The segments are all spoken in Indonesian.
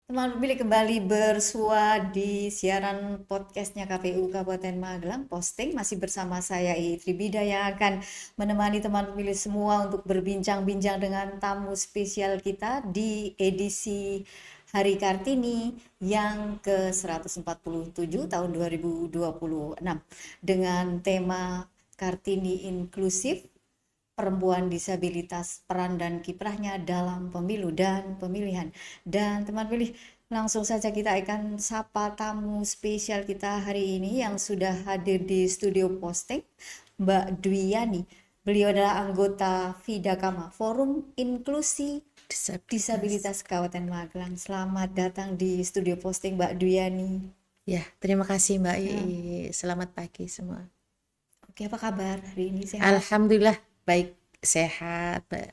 Teman pemilih kembali bersua di siaran podcastnya KPU Kabupaten Magelang. Posting masih bersama saya Itri Bida yang akan menemani teman pemilih semua untuk berbincang-bincang dengan tamu spesial kita di edisi Hari Kartini yang ke-147 tahun 2026 dengan tema Kartini Inklusif, perempuan disabilitas, peran dan kiprahnya dalam pemilu dan pemilihan. Dan teman pilih, langsung saja kita akan sapa tamu spesial kita hari ini yang sudah hadir di studio posting, Mbak Dwi Yani. Beliau adalah anggota Fidakama, Forum Inklusi Disabilitas Kabupaten Magelang. Selamat datang di studio posting, Mbak Dwi Yani. Ya, terima kasih Mbak Ii. Selamat pagi semua. Oke, apa kabar hari ini? Sehat? Alhamdulillah baik, sehat, Mbak.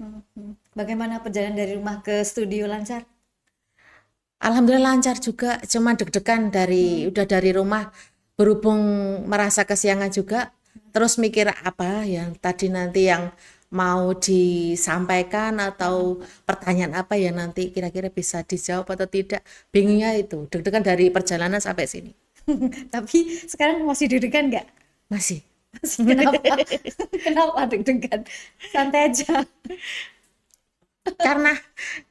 Bagaimana perjalanan dari rumah ke studio, lancar? Alhamdulillah lancar juga, cuma deg-degan udah dari rumah, berhubung merasa kesiangan juga, terus mikir apa yang tadi nanti yang mau disampaikan atau pertanyaan apa yang nanti kira-kira bisa dijawab atau tidak. Bingungnya itu, deg-degan dari perjalanan sampai sini. Tapi sekarang masih deg-degan nggak? Masih. Kenapa? Kenapa deg-degan? Santai aja. Karena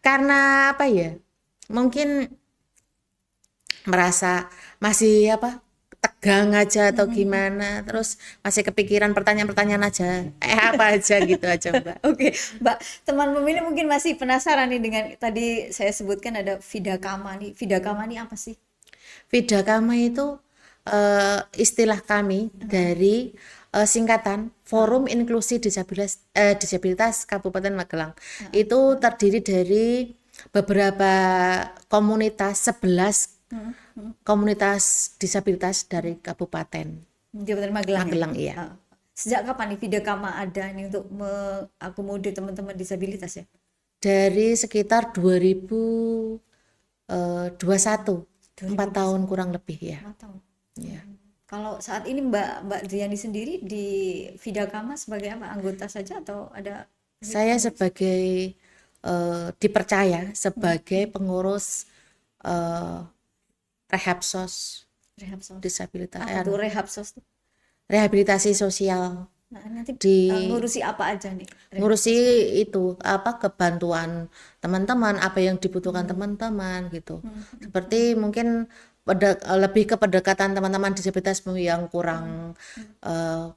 karena apa ya? Mungkin merasa masih tegang aja atau gimana, terus masih kepikiran pertanyaan-pertanyaan aja apa aja gitu aja Mbak. Oke, Mbak, teman pemilih mungkin masih penasaran nih dengan tadi saya sebutkan ada Fidakama nih. Fidakama nih apa sih? Fidakama itu istilah kami dari singkatan Forum Inklusi Disabilitas Kabupaten Magelang. Itu terdiri dari beberapa komunitas, 11 komunitas disabilitas dari Kabupaten Kabupaten Magelang ya? Magelang, iya. Sejak kapan nih Fidakama ada nih untuk mengakomodir teman-teman disabilitas ya? Dari sekitar 2021, 4 tahun kurang lebih ya. 4 tahun. Ya. Kalau saat ini Mbak Diani sendiri di Fidakama sebagai apa? Anggota saja atau ada? Saya sebagai dipercaya sebagai pengurus Rehabsos Rehab sos. disabilitas, Apa tuh rehab sos tuh? rehabilitasi sosial Nah, nanti di ngurusi apa aja nih? ngurusi itu kebantuan teman-teman, apa yang dibutuhkan teman-teman gitu. Seperti mungkin lebih ke pendekatan teman-teman disabilitas yang kurang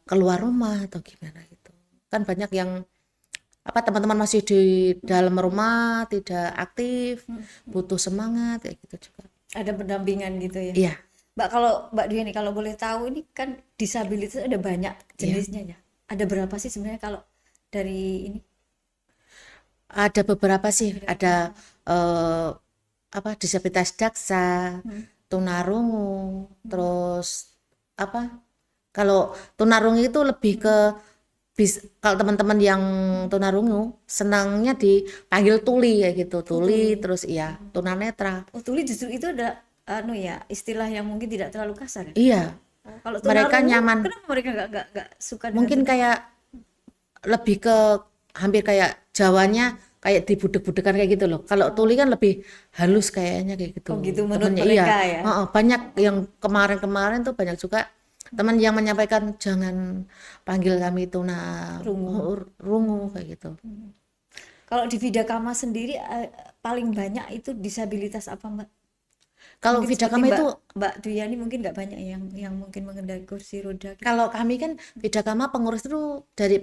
keluar rumah atau gimana gitu. Kan banyak yang teman-teman masih di dalam rumah tidak aktif, butuh semangat kayak gitu juga. Ada pendampingan gitu ya. Iya, Mbak, kalau Mbak Diani kalau boleh tahu ini kan disabilitas ada banyak iya. jenisnya ya. Ada berapa sih sebenarnya kalau dari ini? Ada beberapa sih, ada eh, disabilitas daksa, tunarungu, terus apa? Kalau tunarungu itu lebih ke kalau teman-teman yang tunarungu senangnya dipanggil tuli kayak gitu, tuli, Tuli. terus iya, tunanetra. Oh, tuli justru itu ada anu ya, istilah yang mungkin tidak terlalu kasar ya. Iya, Oh, kalau mereka tunarungu, nyaman. kenapa mereka nggak suka dengan Mungkin tunarungu? kayak lebih ke hampir kayak Jawanya kayak dibudek-budekan kayak gitu loh. Kalau tuli kan lebih halus kayaknya kayak Oh gitu. gitu menurut Temennya iya. mereka ya. Heeh, banyak yang kemarin-kemarin tuh banyak juga teman yang menyampaikan jangan panggil kami tuna Rungu. rungu kayak gitu. Kalau di Vidakama sendiri paling banyak itu disabilitas apa Mbak? Kalau Mungkin seperti Vidakama itu Mbak Duyani mungkin nggak banyak yang mungkin mengendarai kursi roda gitu. kalau kami kan Vidakama pengurus itu dari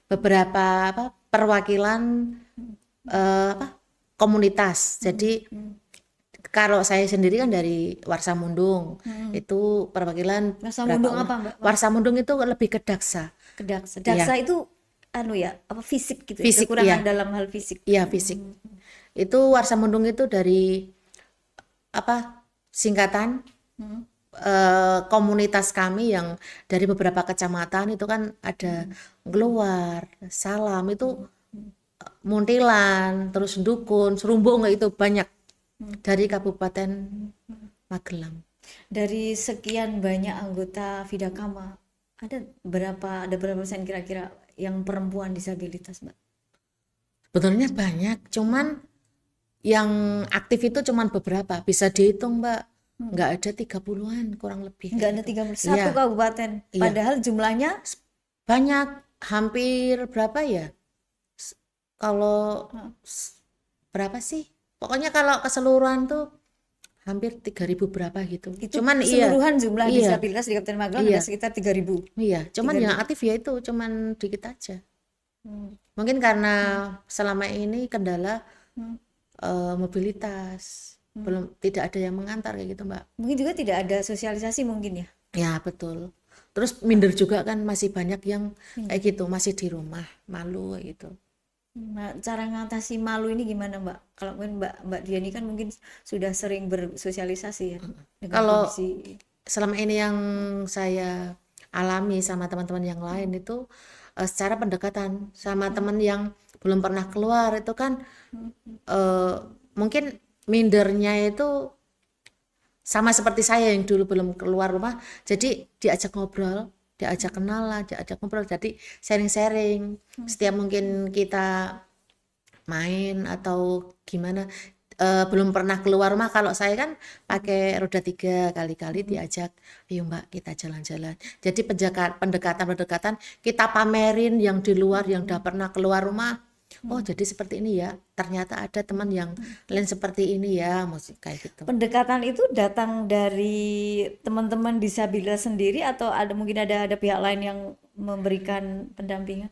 beberapa perwakilan komunitas. Jadi kalau saya sendiri kan dari Warsamundung, itu perwakilan Rasa berapa mundung apa orang? Mbak? Warsamundung itu lebih ke Daksa, Ke Daksa. Daksa iya, itu anu ya, apa fisik gitu ya, fisik, kekurangan iya, dalam hal fisik. iya fisik. Itu Warsamundung itu dari singkatan komunitas kami yang dari beberapa kecamatan itu kan ada Gluwar, Salam itu Muntilan, terus Dukun, Serumbung itu banyak dari Kabupaten Magelang. Dari sekian banyak anggota Vidakama, ada berapa persen kira-kira yang perempuan disabilitas, Mbak? Sebetulnya banyak, cuman yang aktif itu cuman beberapa, bisa dihitung Mbak, nggak ada 30-an kurang lebih Nggak ada kayak gitu. 31 Iya, kabupaten. iya. Padahal jumlahnya Banyak, hampir berapa ya? Kalau berapa sih? Pokoknya kalau keseluruhan tuh hampir 3.000 berapa gitu. itu Cuman keseluruhan jumlah iya, disabilitas di Kabupaten Magelang iya, ada sekitar 3.000. iya. Cuman yang 3.000. aktif ya itu cuman dikit aja. Hmm. Mungkin karena selama ini kendala Hmm. mobilitas, belum tidak ada yang mengantar kayak gitu Mbak. Mungkin juga tidak ada sosialisasi mungkin ya. Ya betul. Terus minder juga kan masih banyak yang kayak gitu, masih di rumah, malu kayak gitu. Nah, cara ngatasi malu ini gimana Mbak? Kalau mungkin Mbak Diani kan mungkin sudah sering bersosialisasi ya dengan Kalau kondisi. selama ini yang saya alami sama teman-teman yang lain itu secara pendekatan sama teman yang belum pernah keluar itu kan mungkin mindernya itu sama seperti saya yang dulu belum keluar rumah, jadi diajak ngobrol, diajak kenalan, diajak ngobrol, jadi sharing-sharing. Setiap mungkin kita main atau gimana, belum pernah keluar rumah. Kalau saya kan pakai roda 3, kali-kali diajak, ayo Mbak kita jalan-jalan. Jadi pendekatan kita pamerin yang di luar, yang udah pernah keluar rumah. Oh jadi seperti ini ya, ternyata ada teman yang lain seperti ini ya, musik kayak gitu. Pendekatan itu datang dari teman-teman disabilitas sendiri atau mungkin ada pihak lain yang memberikan pendampingan?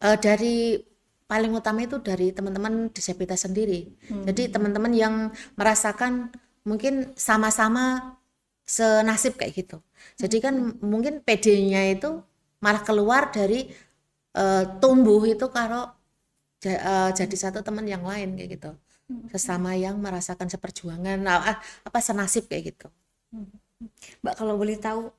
Dari paling utama itu dari teman-teman disabilitas sendiri. Jadi teman-teman yang merasakan mungkin sama-sama senasib kayak gitu. Jadi kan mungkin PD-nya itu malah keluar dari tumbuh itu kalau jadi satu teman yang lain kayak gitu. Sesama yang merasakan seperjuangan, apa senasib kayak gitu. Mbak kalau boleh tahu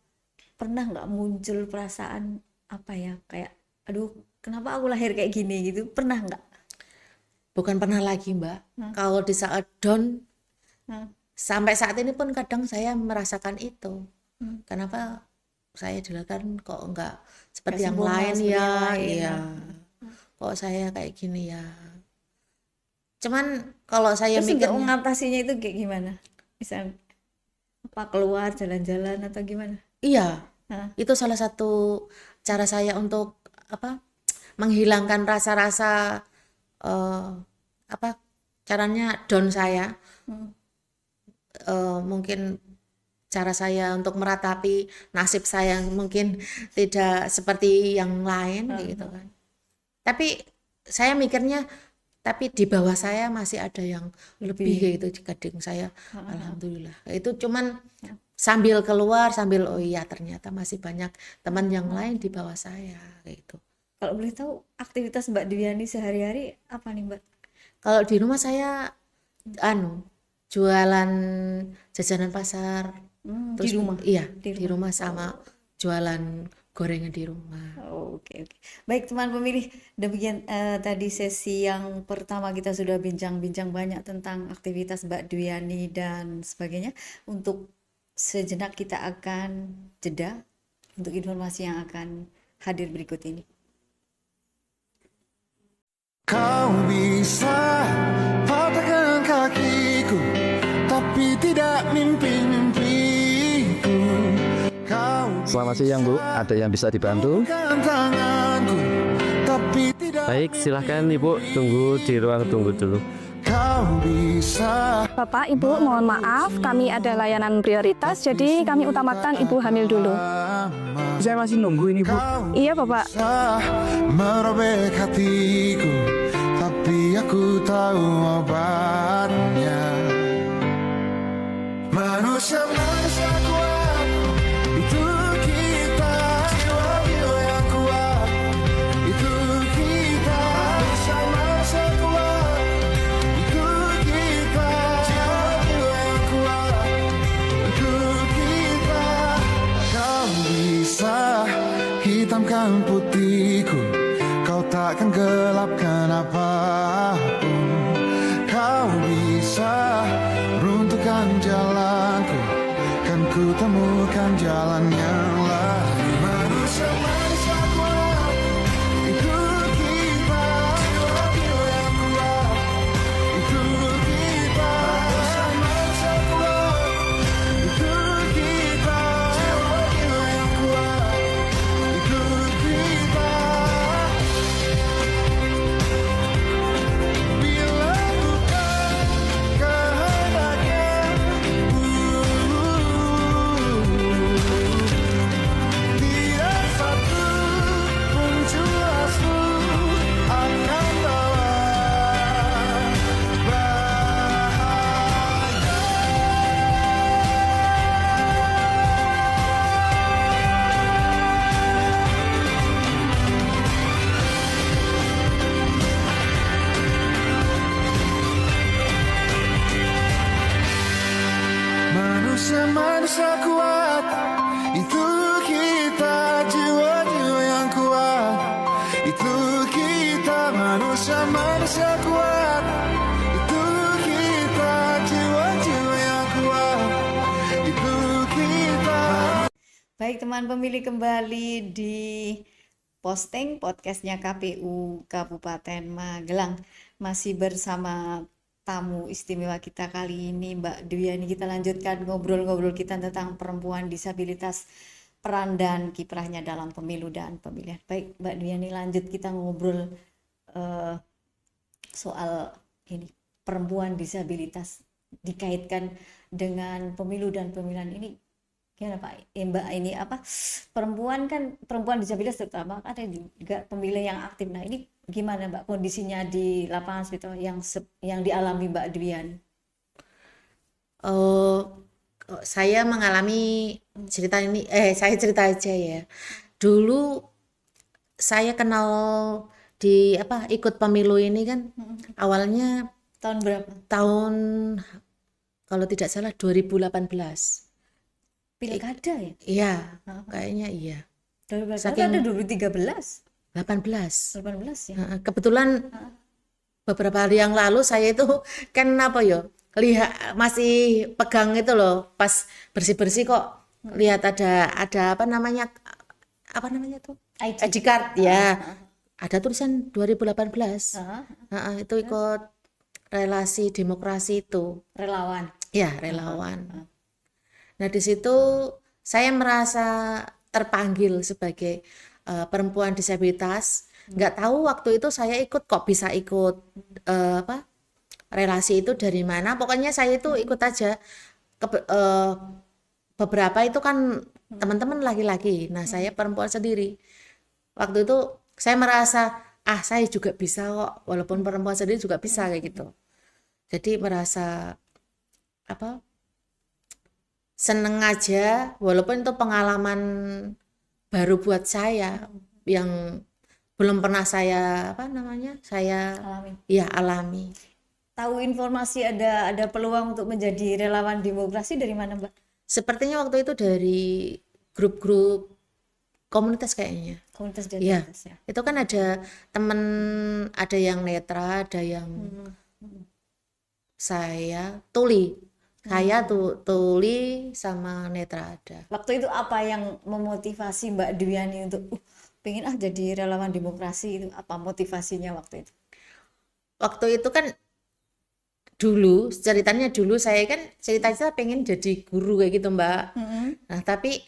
pernah nggak muncul perasaan apa ya kayak aduh kenapa aku lahir kayak gini gitu, pernah nggak? Bukan pernah lagi Mbak, kalau di saat down sampai saat ini pun kadang saya merasakan itu. Kenapa saya dilahirkan kok enggak seperti yang lain ya, iya. Kok saya kayak gini ya. Cuman kalau saya Terus untuk mikirnya, mengatasinya itu kayak gimana? Misal apa keluar jalan-jalan atau gimana? iya, Hah? itu salah satu cara saya untuk apa menghilangkan rasa-rasa apa caranya down saya. Mungkin cara saya untuk meratapi nasib saya yang mungkin tidak seperti yang lain gitu kan. Tapi saya mikirnya tapi di bawah saya masih ada yang lebih kayak gitu dibanding saya. Alhamdulillah. Itu cuman sambil keluar sambil oh iya ternyata masih banyak teman yang lain di bawah saya kayak gitu. Kalau boleh tahu aktivitas Mbak Diani sehari-hari apa nih Mbak? Kalau di rumah saya jualan jajanan pasar. Di Terus rumah? iya, Di di rumah sama jualan gorengan di rumah. Oke. Baik teman pemilih, demikian tadi sesi yang pertama kita sudah bincang-bincang banyak tentang aktivitas Mbak Diani dan sebagainya. Untuk sejenak kita akan jeda untuk informasi yang akan hadir berikut ini. Kau bisa patahkan kakiku, tapi tidak mimpi-mimpiku. Selamat siang Bu, ada yang bisa dibantu? Baik, silahkan Ibu tunggu di ruang tunggu dulu. Bapak, Ibu, mohon maaf, kami ada layanan prioritas, jadi kami utamakan Ibu hamil dulu. Saya masih nunggu ini Bu. Iya, Bapak. Merobek hatiku, tapi aku tahu obatnya. Manusia kuat, itu kita. Jiwa yang kuat, itu kita. Manusia kuat, itu kita. Jiwa yang kuat, itu kita. Kau bisa hitamkan putihku, kau takkan gelapkan apapun. Kau bisa runtuhkan jalanku, kan ku temukan jalan yang lain. Manusia kuat, itu kita. Jiwa yang kuat, itu kuat, itu kita, jiwa-jiwa yang kuat, itu kita. Baik teman pemilih, kembali di posting podcastnya KPU Kabupaten Magelang. Masih bersama tamu istimewa kita kali ini, Mbak Dwi Yani. Kita lanjutkan ngobrol-ngobrol kita tentang perempuan disabilitas, peran dan kiprahnya dalam pemilu dan pemilihan. Baik Mbak Dwi Yani, lanjut kita ngobrol soal ini, perempuan disabilitas dikaitkan dengan pemilu dan pemilihan ini. Gimana Pak? Mbak, ini apa? Perempuan disabilitas terutama ada juga pemilih yang aktif. Nah, ini gimana Mbak kondisinya di lapangan seperti itu yang dialami Mbak Dwi Yani? Saya mengalami cerita ini, saya cerita aja ya. Dulu saya kenal ikut pemilu ini kan awalnya Tahun berapa? tahun, kalau tidak salah 2018. Pilkada ya? Iya, kayaknya iya. 2018 Saking- ada 2013, 18. 18 ya. Kebetulan beberapa hari yang lalu saya itu kan lihat masih pegang itu loh, pas bersih-bersih kok lihat ada apa namanya tuh? ID card ya. Ada tulisan 2018. Itu ikut relasi demokrasi itu. Relawan. Ya, relawan. Nah, di situ saya merasa terpanggil sebagai perempuan disabilitas. Nggak tahu waktu itu saya kok bisa ikut relasi itu dari mana. Pokoknya saya itu ikut aja. Beberapa itu kan teman-teman laki-laki. Nah, saya perempuan sendiri. Waktu itu saya merasa, saya juga bisa kok. Walaupun perempuan sendiri juga bisa kayak gitu. Jadi merasa seneng aja, walaupun itu pengalaman baru buat saya yang belum pernah saya alami. Tahu informasi ada peluang untuk menjadi relawan demokrasi dari mana Mbak? Sepertinya waktu itu dari grup-grup komunitas kayaknya. Komunitas Iya, disabilitas ya. itu kan ada temen, ada yang netra, ada yang saya tuli. Saya tuli sama netra ada. Waktu itu apa yang memotivasi Mbak Dwi Yani untuk pengen jadi relawan demokrasi? Itu apa motivasinya waktu itu? Waktu itu kan dulu saya kan ceritanya pengen jadi guru kayak gitu Mbak. Nah, tapi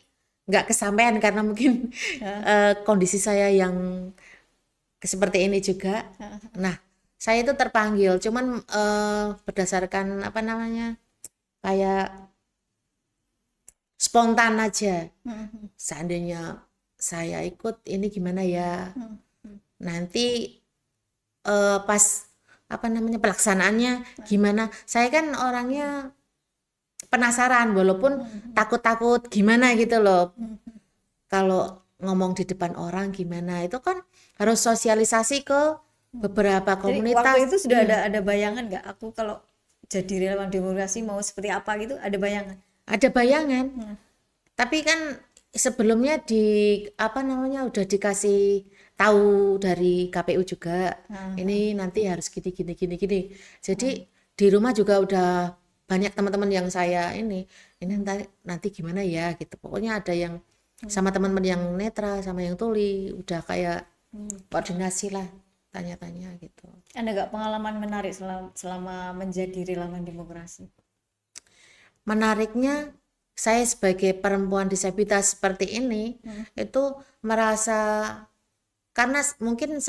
nggak kesampaian karena mungkin kondisi saya yang seperti ini juga. Nah, saya itu terpanggil, cuman berdasarkan kayak spontan aja. Seandainya saya ikut ini gimana ya? Nanti pas pelaksanaannya gimana? Saya kan orangnya penasaran, walaupun takut-takut gimana gitu loh. Kalau ngomong di depan orang gimana, itu kan harus sosialisasi ke beberapa komunitas. Jadi waktu itu sudah ada bayangan nggak? Aku kalau jadi relawan demokrasi mau seperti apa gitu, ada bayangan? Ada bayangan. Tapi kan sebelumnya udah dikasih tahu dari KPU juga. Ini nanti harus gini. Jadi di rumah juga udah banyak teman-teman yang saya ini nanti gimana ya gitu. Pokoknya ada yang sama teman-teman yang netra sama yang tuli, udah kayak koordinasi lah, tanya-tanya gitu. Ada nggak pengalaman menarik selama menjadi relawan demokrasi? Menariknya, saya sebagai perempuan disabilitas seperti ini itu merasa, karena mungkin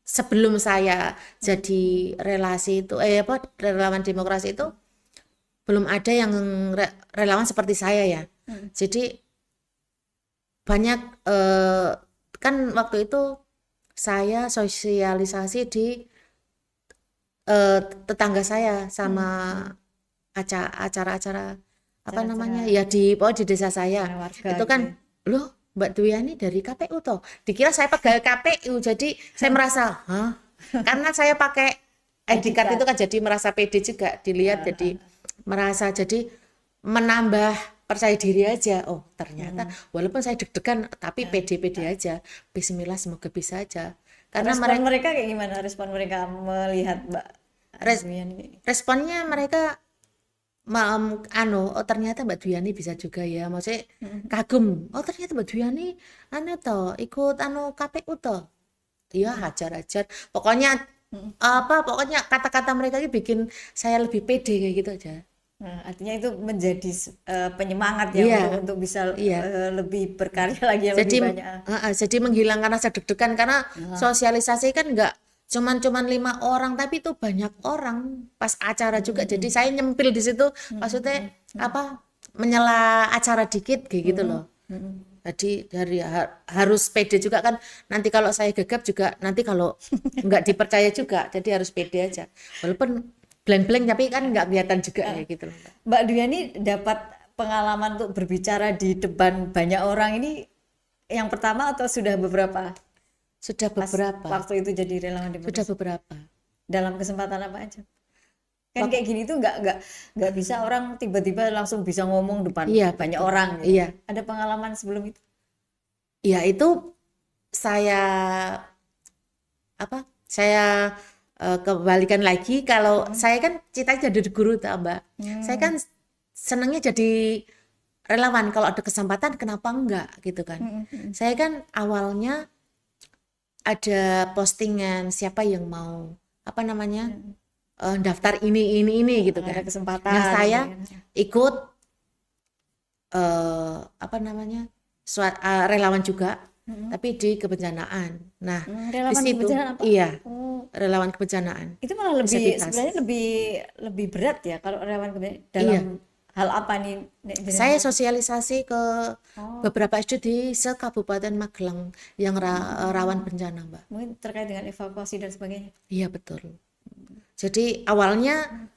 sebelum saya jadi relawan demokrasi itu belum ada yang relawan seperti saya ya. Jadi banyak kan waktu itu saya sosialisasi di tetangga saya sama acara-acara di desa saya. Warga Itu kan loh, Mbak Dwi Yani dari KPU toh. Dikira saya pegawai KPU, jadi saya merasa, karena saya pakai ID card itu kan jadi merasa pede juga dilihat, jadi merasa jadi menambah percaya diri aja. Oh, ternyata walaupun saya deg-degan tapi pede-pede aja. Bismillah, semoga bisa aja. Karena Respon mereka kayak gimana? Respon mereka melihat Mbak Duyani? responnya mereka oh ternyata Mbak Duyani bisa juga ya, maksudnya kagum, oh ternyata Mbak Duyani ikut KPU ya hajar pokoknya pokoknya kata-kata mereka ini bikin saya lebih pede kayak gitu aja. Nah, artinya itu menjadi penyemangat ya untuk bisa lebih berkarya lagi yang jadi lebih banyak. jadi menghilangkan rasa deg-degan karena sosialisasi kan nggak cuman 5 orang tapi itu banyak orang pas acara juga, jadi saya nyempil di situ maksudnya menyela acara dikit kayak gitu loh. Jadi harus pede juga kan, nanti kalau saya gegap juga nanti kalau nggak dipercaya juga, jadi harus pede aja walaupun blank-blank tapi kan nggak kelihatan juga kayak gitu loh. Mbak Duyani dapat pengalaman untuk berbicara di depan banyak orang ini yang pertama atau sudah beberapa? Sudah beberapa. Waktu itu jadi relawan demokrasi. Sudah beberapa. Dalam kesempatan apa aja? Kan kayak gini tuh nggak bisa orang tiba-tiba langsung bisa ngomong depan banyak orang. Gitu. Iya. Ada pengalaman sebelum itu? Ya itu saya kebalikan lagi, kalau saya kan cita-cita jadi guru Mbak. Saya kan senangnya jadi relawan, kalau ada kesempatan kenapa enggak gitu kan. Saya kan awalnya ada postingan siapa yang mau daftar ini gitu kan. Ada kesempatan. Nah saya ikut relawan juga, tapi di kebencanaan. Nah relawan di situ kebencanaan apa? Iya, relawan kebencanaan. Itu malah sebenarnya lebih berat ya kalau relawan kebencanaan dalam hal apa nih? Saya sosialisasi ke beberapa SD di se-Kabupaten Magelang yang rawan bencana, Mbak. Mungkin terkait dengan evakuasi dan sebagainya. Iya betul. Jadi awalnya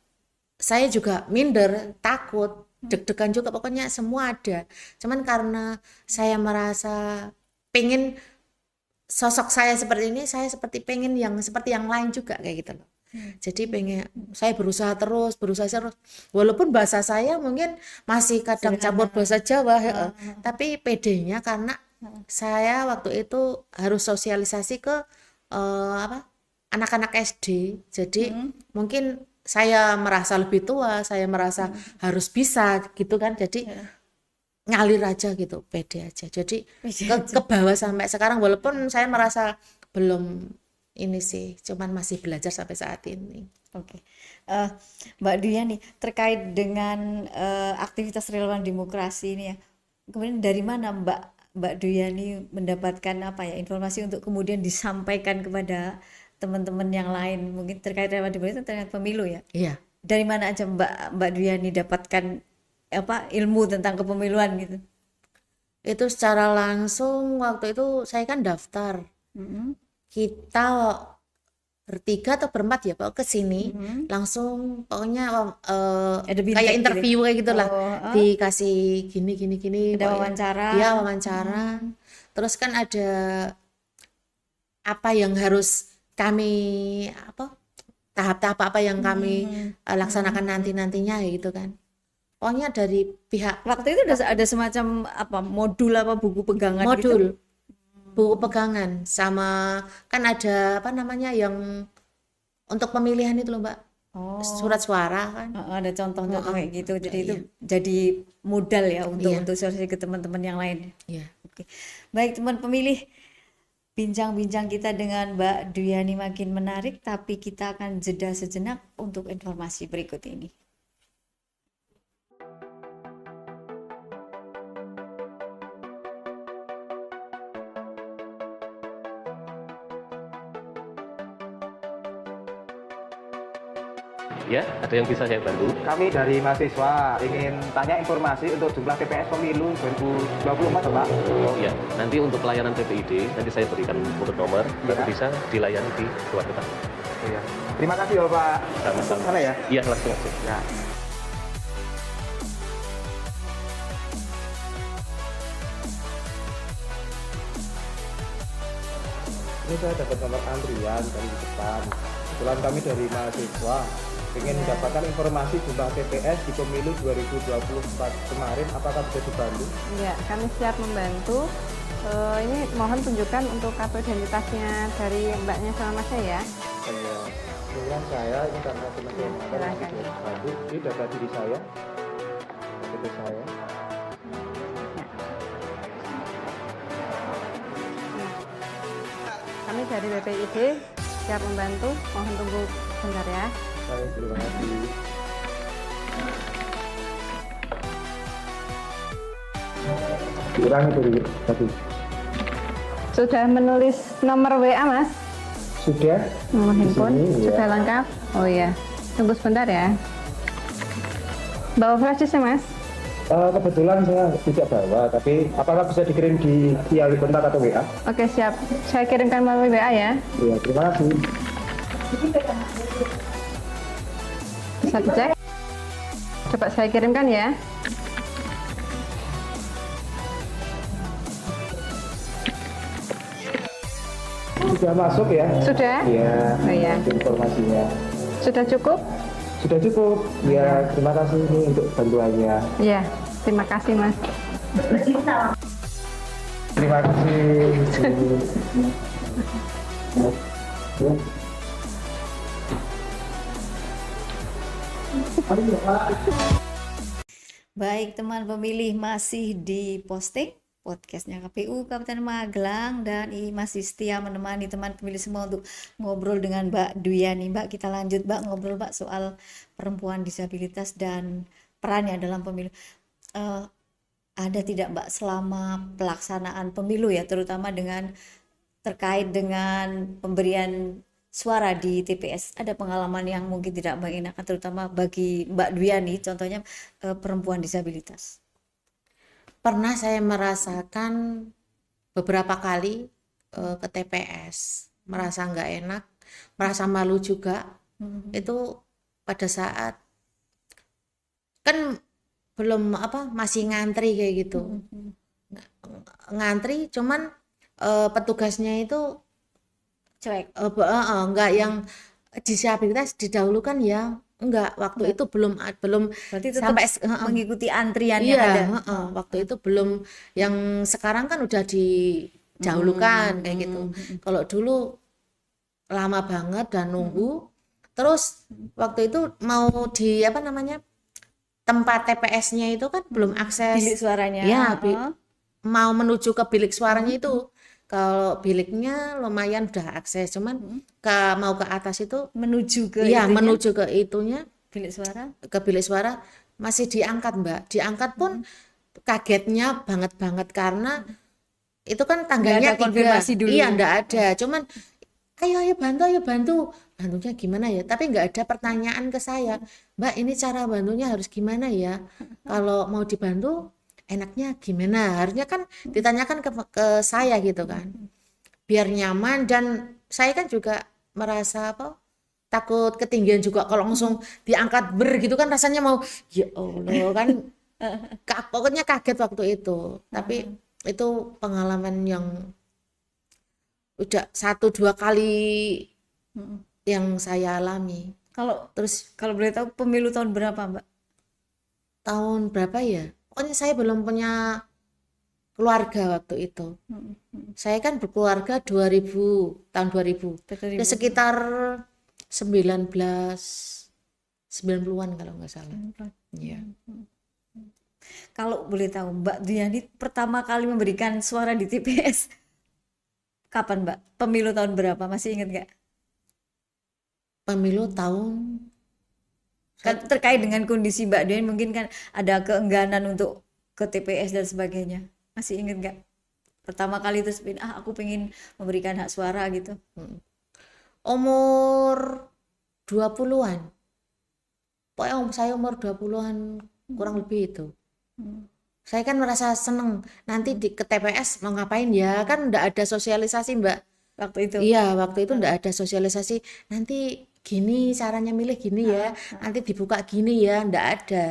saya juga minder, takut, deg-degan juga, pokoknya semua ada. Cuman karena saya merasa pengen sosok saya seperti ini, saya seperti pengen yang seperti yang lain juga kayak gitu loh. Jadi pengen saya berusaha terus, walaupun bahasa saya mungkin masih kadang campur bahasa Jawa, tapi pedenya karena saya waktu itu harus sosialisasi ke anak-anak SD. Jadi mungkin saya merasa lebih tua, saya merasa harus bisa gitu kan, jadi ngalir aja gitu, pede aja. Jadi ke bawah sampai sekarang, walaupun saya merasa belum ini sih, cuman masih belajar sampai saat ini. Oke. Mbak Duyani, terkait dengan aktivitas relawan demokrasi ini ya, kemudian dari mana Mbak Duyani mendapatkan informasi untuk kemudian disampaikan kepada teman-teman yang lain, mungkin terkait relawan demokrasi terkait pemilu ya? Iya. Dari mana aja Mbak Duyani dapatkan ilmu tentang kepemiluan gitu? Itu secara langsung waktu itu saya kan daftar. Kita bertiga atau berempat ya Pak ke sini, langsung pokoknya kayak interview kayak gitulah, dikasih gini ada wawancara. Ya wawancara. Terus kan ada apa yang harus kami tahap-tahap apa yang kami laksanakan nantinya gitu kan. Pokoknya dari pihak waktu itu ada semacam modul buku pegangan gitu? Buku pegangan sama kan ada yang untuk pemilihan itu loh Mbak, surat suara kan, ada contoh-contoh kayak gitu, jadi itu jadi modal ya untuk sosialisasi ke teman-teman yang lain. Oke. Baik teman pemilih, bincang-bincang kita dengan Mbak Duyani makin menarik, tapi kita akan jeda sejenak untuk informasi berikut ini. Ya, ada yang bisa saya bantu? Kami dari mahasiswa ingin tanya informasi untuk jumlah TPS pemilu 2024, Pak. Oh iya, nanti untuk pelayanan PPID, nanti saya berikan urut nomor, nanti bisa dilayani di luar kota. Iya. Terima kasih Bapak. Sama-sama. Sana ya? Iya, langsung aja. Ya. Ini saya dapat nomor antrian dari depan. Kebetulan kami dari mahasiswa ingin mendapatkan informasi jumlah TPS di pemilu 2024 kemarin, apakah bisa dibantu? Ya, kami siap membantu. Ini mohon tunjukkan untuk kartu identitasnya dari mbaknya sama masnya ya. Kemudian saya ini karena teman-teman silakan. bantu, ini data diri saya, KTP saya. Kami dari BPID siap membantu, mohon tunggu sebentar ya. Saya terima kasih. Diulangi dulu tadi. Sudah menulis nomor WA mas? Sudah? Nomor Di handphone? sini, ya. Sudah lengkap? Oh iya, tunggu sebentar ya. Bawa flashdisk ya mas? Kebetulan saya tidak bawa, tapi apakah bisa dikirim di via kontak atau WA? Oke siap, saya kirimkan melalui WA ya. Iya, terima kasih. Bisa dicek? Coba saya kirimkan ya. Sudah masuk ya? Sudah? Iya. Oh iya. Informasinya. Sudah cukup? Sudah cukup. Ya, terima kasih ini untuk bantuannya. Iya, terima kasih mas. Terima kasih. Baik teman pemilih, masih di posting podcastnya KPU Kabupaten Magelang dan masih setia menemani teman pemilih semua untuk ngobrol dengan Mbak Duyani. Mbak, kita lanjut Mbak ngobrol Mbak soal perempuan disabilitas dan perannya dalam pemilu. Ada tidak Mbak selama pelaksanaan pemilu ya, terutama dengan terkait dengan pemberian suara di TPS, ada pengalaman yang mungkin tidak mengenakan terutama bagi Mbak Duyani, contohnya perempuan disabilitas? Pernah saya merasakan beberapa kali ke TPS, merasa nggak enak, merasa malu juga. Itu pada saat kan belum masih ngantri kayak gitu, ngantri, cuman petugasnya itu Cuek. enggak yang disabilitas didahulukan ya. Enggak, waktu itu belum Berarti tetap sampai mengikuti antrian yang iya, ada. waktu itu belum, yang sekarang kan udah didahulukan kayak gitu. Kalau dulu lama banget dan nunggu. Terus waktu itu mau di tempat TPS-nya itu kan belum akses. Bilik suaranya. Ya, mau menuju ke bilik suaranya itu. Kalau biliknya lumayan udah akses, cuman mau ke atas itu Menuju ke iya, itunya, menuju ke itunya, bilik suara. ke bilik suara masih diangkat Mbak. Diangkat pun kagetnya banget karena itu kan tangganya Nggak ada konfirmasi 3. dulu. Iya, enggak ada. Cuman ayo bantu. Bantunya gimana ya? Tapi enggak ada pertanyaan ke saya. Mbak, ini cara bantunya harus gimana ya? Kalau mau dibantu enaknya gimana? Harusnya kan ditanyakan ke saya gitu kan. Biar nyaman, dan saya kan juga merasa takut ketinggian juga kalau langsung diangkat gitu kan, rasanya mau ya Allah kan. Pokoknya kaget waktu itu. Tapi itu pengalaman yang udah 1-2 kali yang saya alami. Terus Kalau boleh tahu pemilu tahun berapa Mbak? tahun berapa ya? Pokoknya saya belum punya keluarga waktu itu. Saya kan berkeluarga tahun 2000. Ya sekitar 1990-an kalau nggak salah. Iya. Kalau boleh tahu Mbak Duyani pertama kali memberikan suara di TPS kapan Mbak? Pemilu tahun berapa? Masih ingat nggak? Pemilu tahun Kan terkait dengan kondisi Mbak Duyani mungkin kan ada keengganan untuk ke TPS dan sebagainya. Masih ingat nggak? Pertama kali itu aku pengen memberikan hak suara gitu. umur 20-an. Pokoknya saya umur 20-an kurang lebih itu. Saya kan merasa seneng nanti ke TPS mau ngapain ya, kan enggak ada sosialisasi Mbak. Waktu itu. Iya, waktu itu enggak ada sosialisasi. Nanti gini caranya milih gini ya, nanti dibuka gini ya, enggak ada.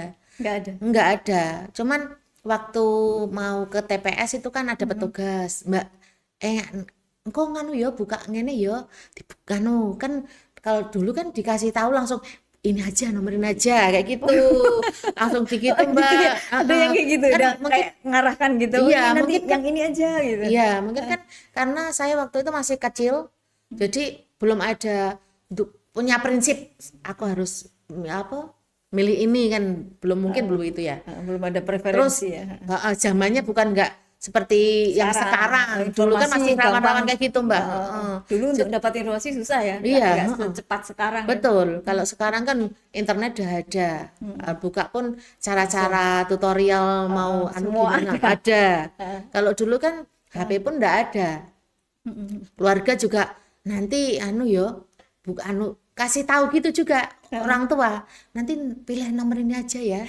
Enggak ada. Cuman waktu mau ke TPS itu kan ada petugas, Mbak. Engko nganu ya buka ngene ya, dibuka kan kalau dulu kan dikasih tahu langsung ini aja nomorin aja kayak gitu. Langsung begitu Gitu Mbak. ya. Ada yang kayak gitu, Kan udah mungkin kayak ngarahkan gitu. iya, Ini nanti mungkin yang ini aja gitu. iya, mungkin kan karena saya waktu itu masih kecil, jadi belum ada punya prinsip aku harus apa milih ini kan belum mungkin belum itu ya. Belum ada Terus preferensi ya. zamannya bukan nggak seperti yang sekarang. Dulu kan Informasi masih rawan-rawan gampang. kayak gitu Mbak. Dulu untuk dapat informasi susah ya, Iya, nggak secepat sekarang. Betul. Kalau sekarang kan internet udah ada. Buka pun cara-cara tutorial mau anu semua gimana ada. Kalau dulu kan HP pun enggak ada. Keluarga juga nanti anu yo, buka anu kasih tahu gitu juga orang tua. Nanti pilih nomor ini aja ya.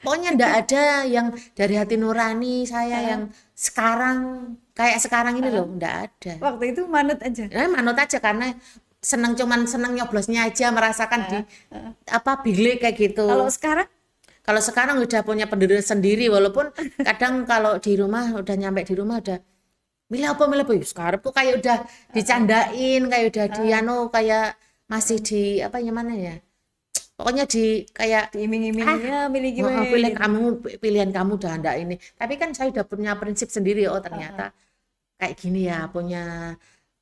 Pokoknya enggak ada yang dari hati nurani saya yang sekarang kayak sekarang ini loh, enggak ada. Waktu itu manut aja. Nah, manut aja karena cuman seneng nyoblosnya aja merasakan di apa bilik kayak gitu. Kalau sekarang Udah punya pendiri sendiri walaupun kadang kalau di rumah udah nyampe di rumah udah milih apa sekarang tuh kayak udah dicandain kayak udah kayak masih di apa namanya ya. Pokoknya di kayak diiming-iminginya milih gimana pilihan kamu udah ndak ini. Tapi kan saya udah punya prinsip sendiri ternyata kayak gini ya, punya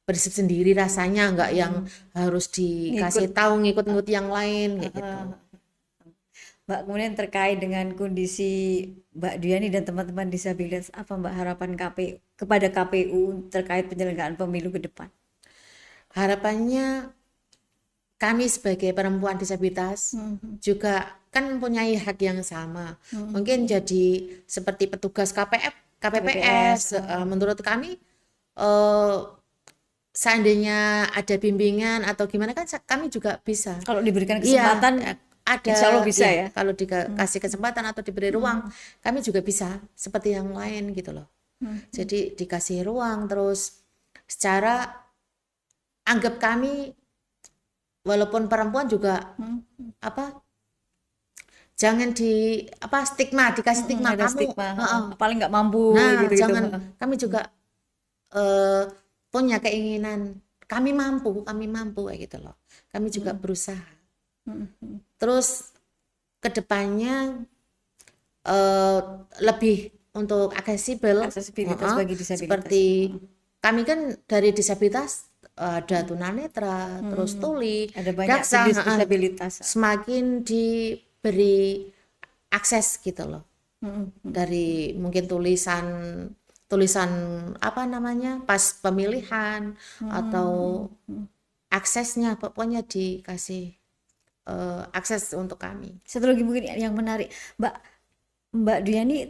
prinsip sendiri rasanya nggak yang harus dikasih tahu ngikut-ngikut yang lain kayak gitu. Mbak, kemudian terkait dengan kondisi Mbak Duyani dan teman-teman disabilitas, apa Mbak harapan kepada KPU terkait penyelenggaraan pemilu ke depan? Harapannya kami sebagai perempuan disabilitas juga kan mempunyai hak yang sama. Mungkin jadi seperti petugas KPPS. Menurut kami seandainya ada bimbingan atau gimana kan kami juga bisa. Kalau diberikan kesempatan ada, insya Allah bisa ya. Kalau dikasih kesempatan atau diberi ruang, kami juga bisa seperti yang lain gitu loh. Jadi dikasih ruang terus secara anggap kami walaupun perempuan juga jangan dikasih stigma kamu paling nggak mampu gitu. Jangan kami juga punya keinginan kami mampu kayak gitu loh. Kami juga berusaha. Terus kedepannya lebih untuk aksesibilitas bagi disabilitas. Seperti kami kan dari disabilitas ada tunanetra, terus tuli, ada banyak daksa, jenis disabilitas. semakin diberi akses gitu loh. Dari mungkin tulisan apa namanya pas pemilihan atau aksesnya pokoknya dikasih akses untuk kami. Satu lagi mungkin yang menarik, Mbak Duyani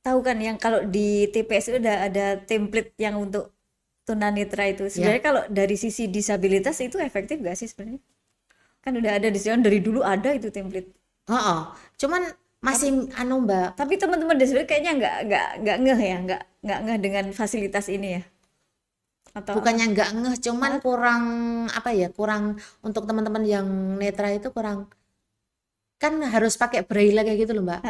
tahu kan yang kalau di TPS itu ada template yang untuk tunanetra itu. Sebenarnya kalau dari sisi disabilitas itu efektif gak sih sebenarnya? Kan udah ada di sana dari dulu ada itu template. Cuman masih Mbak. Tapi teman-teman disabilitas kayaknya nggak ngeh ya, nggak ngeh dengan fasilitas ini ya. Atau bukannya nggak ngeh, cuman kurang kurang untuk teman-teman yang netra itu kurang kan harus pakai braille kayak gitu loh Mbak.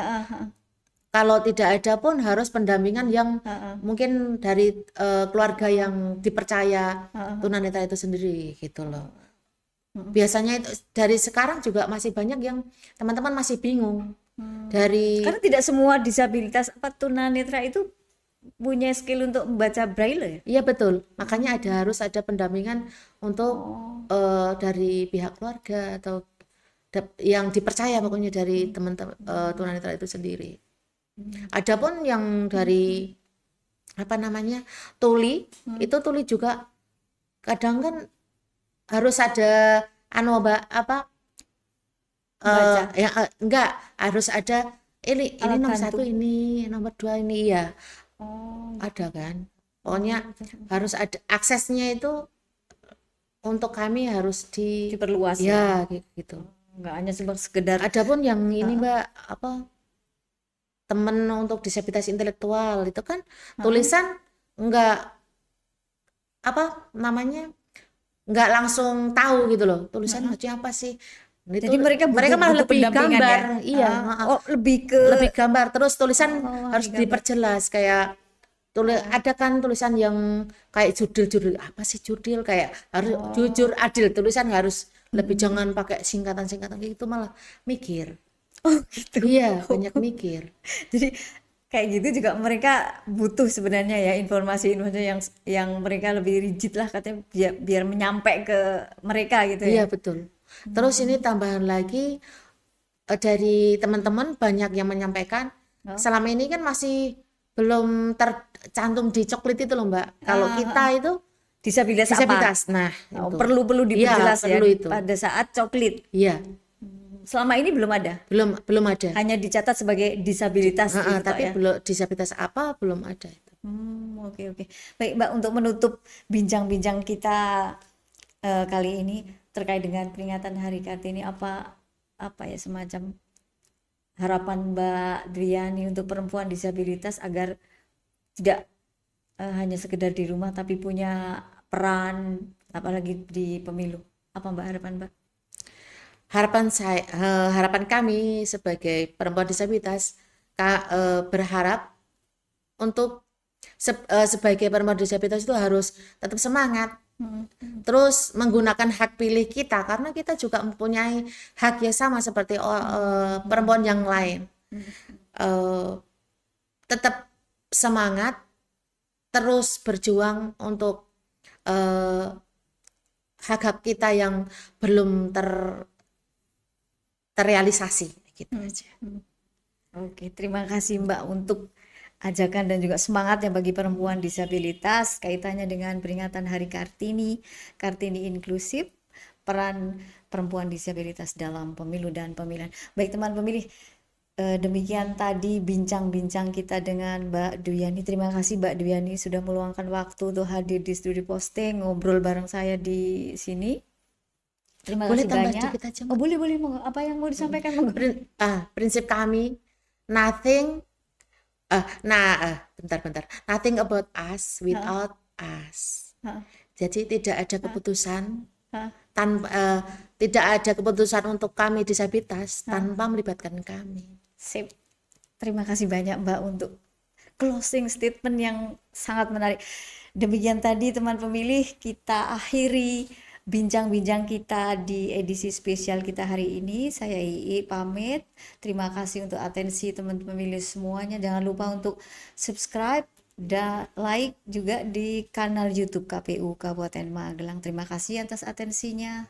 Kalau tidak ada pun harus pendampingan yang mungkin dari keluarga yang dipercaya tunanetra itu sendiri gitu loh. Biasanya itu dari sekarang juga masih banyak yang teman-teman masih bingung karena tidak semua disabilitas tunanetra itu punya skill untuk membaca braille ya? Iya betul, makanya harus ada pendampingan untuk dari pihak keluarga atau yang dipercaya pokoknya dari teman-teman tunanetra itu sendiri. Adapun yang dari tuli juga kadang kan harus ada enggak harus ada ini nomor satu ini nomor dua ini ya. Ada kan, pokoknya harus ada aksesnya itu untuk kami harus diperluas ya gitu. Enggak hanya sekedar. Adapun yang ini Mbak temen untuk disabilitas intelektual itu kan tulisan enggak enggak langsung tahu gitu loh tulisan maksudnya apa sih. Jadi mereka malah lebih gambar lebih gambar terus tulisan harus diperjelas kayak ada kan tulisan yang kayak judul apa sih judul kayak harus jujur adil tulisan harus lebih jangan pakai singkatan-singkatan kayak gitu, malah mikir. Oh gitu. Iya, banyak mikir. Jadi kayak gitu juga mereka butuh sebenarnya ya informasi-informasi yang mereka lebih rigid lah katanya biar menyampe ke mereka gitu Iya, ya. betul. Terus ini tambahan lagi, dari teman-teman banyak yang menyampaikan Oh. selama ini kan masih belum tercantum di coklit itu loh Mbak. Kalau kita itu Disabilitas apa? disabilitas. Nah, Oh, itu. perlu Iya, diperjelas ya perlu itu. pada saat coklit. Iya, Selama ini belum ada. belum ada. Hanya dicatat sebagai disabilitas gitu Pak Tapi ya. belum disabilitas apa belum ada itu. Oke. Baik Mbak, untuk menutup bincang-bincang kita kali ini terkait dengan peringatan Hari Kartini, apa ya semacam harapan Mbak Dwiani untuk perempuan disabilitas agar tidak hanya sekedar di rumah tapi punya peran apalagi di pemilu. Apa Mbak harapan Mbak? Harapan kami sebagai perempuan disabilitas berharap untuk sebagai perempuan disabilitas itu harus tetap semangat, terus menggunakan hak pilih kita karena kita juga mempunyai hak yang sama seperti perempuan yang lain. Tetap semangat, terus berjuang untuk hak-hak kita yang belum terrealisasi gitu aja. Oke, terima kasih Mbak untuk ajakan dan juga semangatnya bagi perempuan disabilitas kaitannya dengan peringatan Hari Kartini, Kartini inklusif, peran perempuan disabilitas dalam pemilu dan pemilihan. Baik teman pemilih, demikian tadi bincang-bincang kita dengan Mbak Dwiani. Terima kasih Mbak Dwiani sudah meluangkan waktu untuk hadir di studi Posting, ngobrol bareng saya di sini. Terima Boleh kasih tambah banyak. dikit aja, Mbak? Oh, boleh. Apa yang mau disampaikan? Monggo. Prinsip kami bentar. Nothing about us without us. Jadi tidak ada keputusan tidak ada keputusan untuk kami disabilitas tanpa melibatkan kami. Sip. Terima kasih banyak Mbak untuk closing statement yang sangat menarik. Demikian tadi teman pemilih, kita akhiri bincang-bincang kita di edisi spesial kita hari ini. Saya Ii pamit. Terima kasih untuk atensi teman pemilih semuanya. Jangan lupa untuk subscribe dan like juga di kanal YouTube KPU Kabupaten Magelang. Terima kasih atas atensinya.